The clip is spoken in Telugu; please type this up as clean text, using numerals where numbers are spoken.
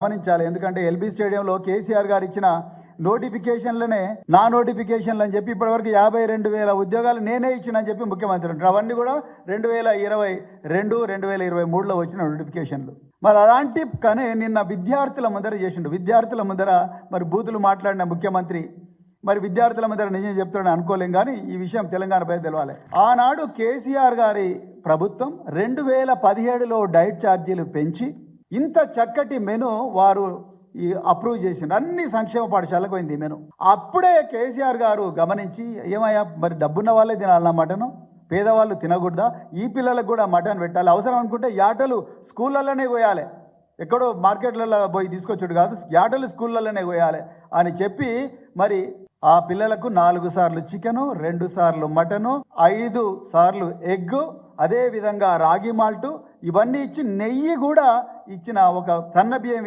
గమనించాలి. ఎందుకంటే ఎల్బీ స్టేడియంలో కేసీఆర్ గారు ఇచ్చిన నోటిఫికేషన్లనే నా నోటిఫికేషన్లు అని చెప్పి ఇప్పటివరకు 52,000 ఉద్యోగాలు నేనే ఇచ్చినని చెప్పి ముఖ్యమంత్రి అంటారు. అవన్నీ కూడా 2022, 2023లో వచ్చిన నోటిఫికేషన్లు. మరి అలాంటి కానీ నిన్న విద్యార్థుల ముందర చేసిండు. విద్యార్థుల ముందర మరి బూతులు మాట్లాడిన ముఖ్యమంత్రి మరి విద్యార్థుల ముందర నిజం చెప్తాడని అనుకోలేం. కానీ ఈ విషయం తెలంగాణపై తెలవాలి. ఆనాడు కేసీఆర్ గారి ప్రభుత్వం 2017లో డైట్ ఛార్జీలు పెంచి ఇంత చక్కటి మెను వారు అప్రూవ్ చేసిండ్రు. అన్ని సంక్షేమ పాఠశాలకు పోయింది మెను. అప్పుడే కేసీఆర్ గారు గమనించి ఏమయ్యా మరి డబ్బున్న వాళ్ళే తినాలన్న మటను, పేదవాళ్ళు తినకూడదా, ఈ పిల్లలకు కూడా మటన్ పెట్టాలి, అవసరం అనుకుంటే యాటలు స్కూళ్ళలోనే కోయాలి, ఎక్కడో మార్కెట్లలో పోయి తీసుకొచ్చుడు కాదు, యాటలు స్కూళ్ళలోనే కోయాలి అని చెప్పి మరి ఆ పిల్లలకు 4 సార్లు చికెను, 2 సార్లు మటను, 5 సార్లు ఎగ్గు, అదేవిధంగా రాగి మాల్టు ఇవన్నీ ఇచ్చి నెయ్యి కూడా ఇచ్చిన ఒక సన్న బియ్యం